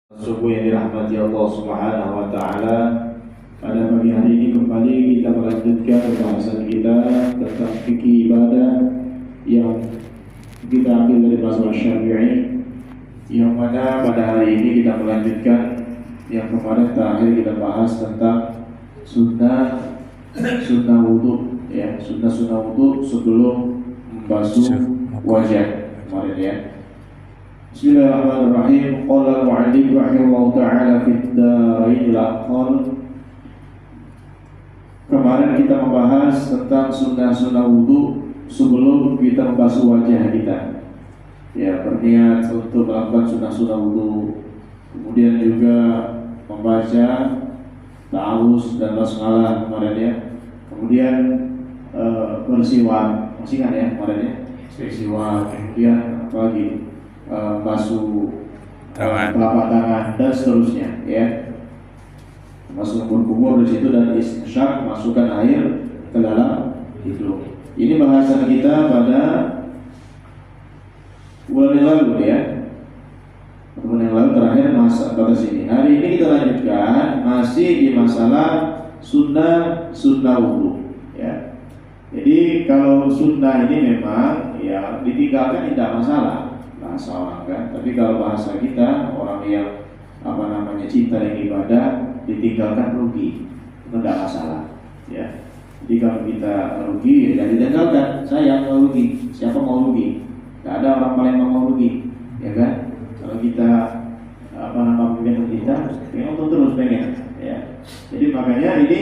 Subuh yang dirahmati Allah Subhanahu wa Ta'ala, pada pagi hari ini kembali kita melanjutkan pembahasan kita tentang fikih ibadah yang kita ambil dari mazhab Syafi'i, yang mana pada hari ini kita melanjutkan yang kemarin terakhir kita bahas tentang sunnah wudu, ya, sunnah wudu sebelum membasuh wajah kemarin, ya. Bismillahirrahmanirrahim. Qala al-mu'allif rahimahullahu ta'ala fi ad-darain al-aqal. Kemarin kita membahas tentang sunnah wudu sebelum kita membasuh wajah kita. Ya, berniat untuk melakukan sunnah wudu. Kemudian juga membaca ta'awuz dan basmalah kemarin, ya. Kemudian bersiwak, masih ingat ya kemarin, ya? Bersiwak, kemudian apa lagi? Basuh telapak tangan dan seterusnya, ya. Masuk kumur di situ dan istinsyaq, masukkan air ke dalam hidung. Ini bahasan kita pada bulan yang lalu, ya. Bulan yang lalu terakhir masa batas ini. Hari ini kita lanjutkan masih di masalah sunnah wudu, ya. Jadi kalau sunnah ini memang ya ditinggalkan tidak masalah. Bahasa orang kan, tapi kalau bahasa kita orang yang cinta dengan ibadah ditinggalkan rugi, itu tidak masalah, ya. Jadi kalau kita rugi ya jangan ditinggalkan. Saya mau rugi, siapa mau rugi? Tidak ada orang paling mau rugi, ya kan? Kalau kita pengen kita untuk terus pengen, ya. Jadi makanya ini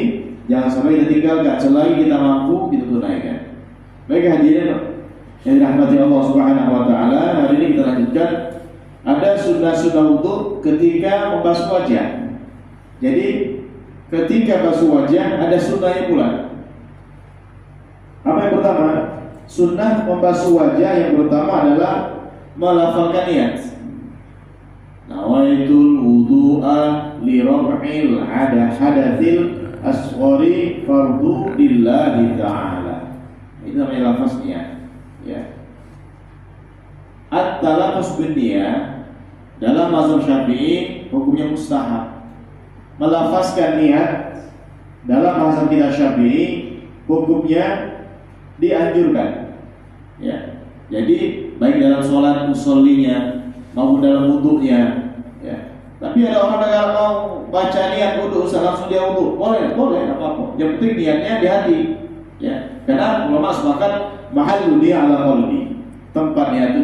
jangan sampai kita tinggalkan, selagi kita mampu kita tunaikan. Baik hadirin yang dirahmati Allah Subhanahu wa Ta'ala, hari ini kita lanjutkan ada sunnah wudu ketika membasuh wajah. Jadi ketika basuh wajah ada sunnahnya pula. Apa yang pertama? Sunnah membasuh wajah yang pertama adalah melafalkan niat. Nawaitul wudu'a li raf'il hadatsil asghari fardu lillahi ta'ala. Itu namanya lafaz niat. Ya. At-talaffuz bin-niyah dalam mazhab Syafi'i hukumnya mustahab. Melafazkan niat dalam mazhab kita Syafi'i hukumnya dianjurkan. Ya. Jadi baik dalam sholat usollinya maupun dalam wudunya, ya. Tapi ada orang yang mau baca niat wudu langsung dia wudu, boleh apa-apa. Yang penting niatnya di hati, ya. Karena ulama sepakat mahal dia ala qalbi, tempatnya itu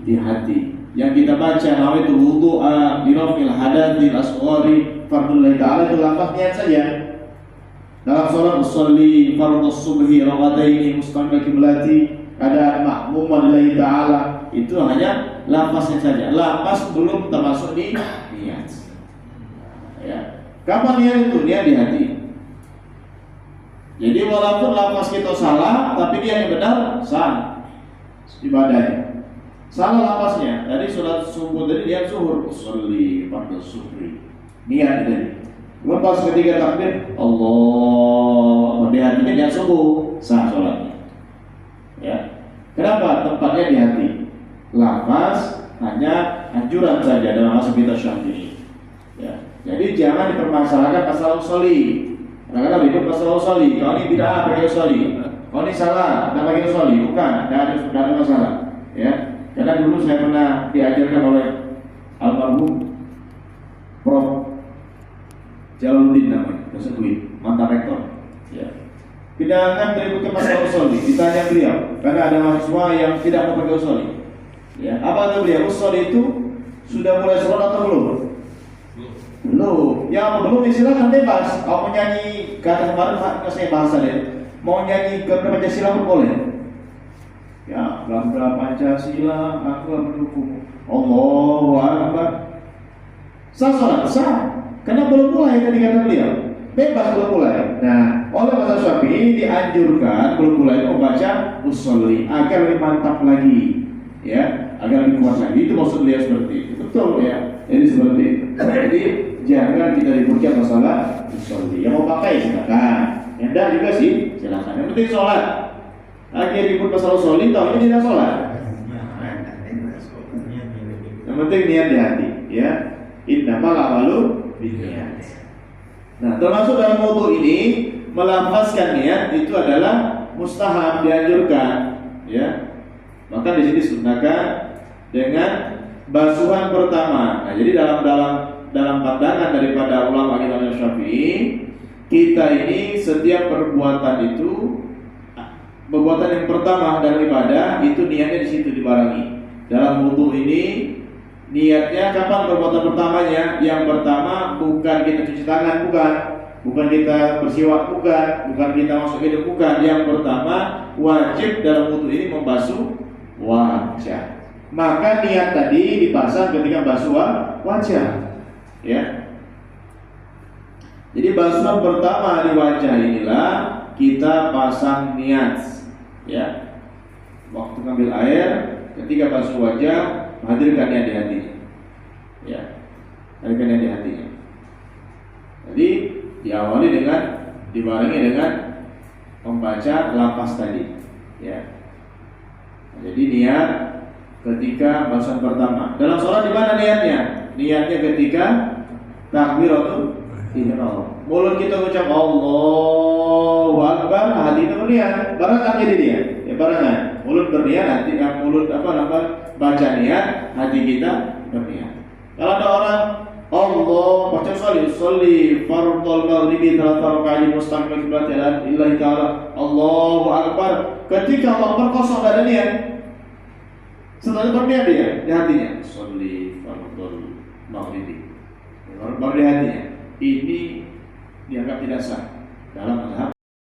di hati. Yang kita baca nawaitu wudu'a li raf'il hadatsil asghari fardhu ta'ala itu lafaz niat saja. Dalam salat usolli fardhu subhi raka'ataini mustaqbil qiblati ada ma'muman lillahi ta'ala, itu hanya lafaznya saja. Lafaz belum termasuk di niat. Ya. Kapan niat itu? Niat di hati. Jadi walaupun lafaz kita salah, tapi dia yang benar sah ibadahnya. Salah lafaznya. Tadi sholat subuh tadi dia zuhur, sholli fardhu subhi. Niat tadi. Lepas ketika takbir, Allah, di hatinya dia subuh, sah sholatnya. Ya. Kenapa? Tempatnya di hati. Lafaz hanya anjuran saja dalam mazhab kita Syafi'i. Ya. Jadi jangan dipermasalahkan pasal sholli. Kadang-kadang hidup masalah usolli, kalau ini bid'ah pakai usolli, kalau ini salah tidak pakai usolli, bukan, tidak ada masalah, ya. Karena dulu saya pernah diajarkan oleh almarhum Prof. Jalaluddin namanya, dosen UIN, mantan rektor, ya. Tidak akan berikutnya masalah usolli, ditanya beliau, karena ada mahasiswa yang tidak mau pakai usolli, ya. Apa kata beliau? Usolli itu sudah mulai sholat atau belum? Belum, ya belum silakan bebas. Kalau mau nyanyi kata kemarin saya bahasa deh, mau nyanyi ke Pancasila pun boleh. Ya, bla Pancasila, aku mendukung. Allahu Akbar. Sah sholat, sah. Karena belum mulai tadi kata beliau. Bebas belum mulai. Nah, oleh mazhab Syafi'i dianjurkan belum mulai membaca usolli agar lebih mantap lagi, ya, agar lebih kuat lagi. Itu maksud beliau seperti itu. Betul ya. Jadi seperti itu. Jadi jangan kita ributkan masalah usolli. Yang mau pakai silakan, yang tidak juga sih silakan. Yang penting sholat. Lagi ribut masalah usolli, tahu ini tidak sholat. Yang penting niat di hati, ya. Innamal a'malu binniyat. Nah, termasuk dalam wudu ini melafazkan niat itu adalah mustahab, dianjurkan, ya. Maka di sini sunahkan dengan basuhan pertama. Nah, jadi dalam pandangan daripada ulama kita Syafi'i, kita ini setiap perbuatan yang pertama dalam ibadah itu niatnya di situ dibarengi. Dalam wudu ini niatnya kapan perbuatan pertamanya? Yang pertama bukan kita cuci tangan, bukan kita bersiwak, bukan kita masuk hidup, bukan. Yang pertama wajib dalam wudu ini membasuh wajah. Maka niat tadi dipasang ketika basuh wajah, ya. Jadi basuhan pertama di wajah inilah kita pasang niat, ya. Waktu ngambil air, ketika basuh wajah, hadirkan niat di hatinya, ya. Hadirkan niat di hatinya. Jadi diawali dibarengi dengan membaca lafaz tadi, ya. Jadi niat ketika basuhan pertama. Dalam sholat di mana niatnya? Niatnya ketika takbiratul ihram. Mulut kita ucap Allahu Akbar, hati itu berniat. Barengan jadi dia. Ya barengan. Mulut berniat, hati baca niat, hati kita berniat. Kalau ada orang Allah baca sholli fardhul maghribi 3 rakaat mustaqbil qiblat lillahi ta'ala. Allahu Akbar. Ketika Allah Akbar kosong ada niat. Setelah berniat dia di hatinya sholli fardhul maghribi. Baru di hatinya. Ini dianggap tidak sah dalam mazhab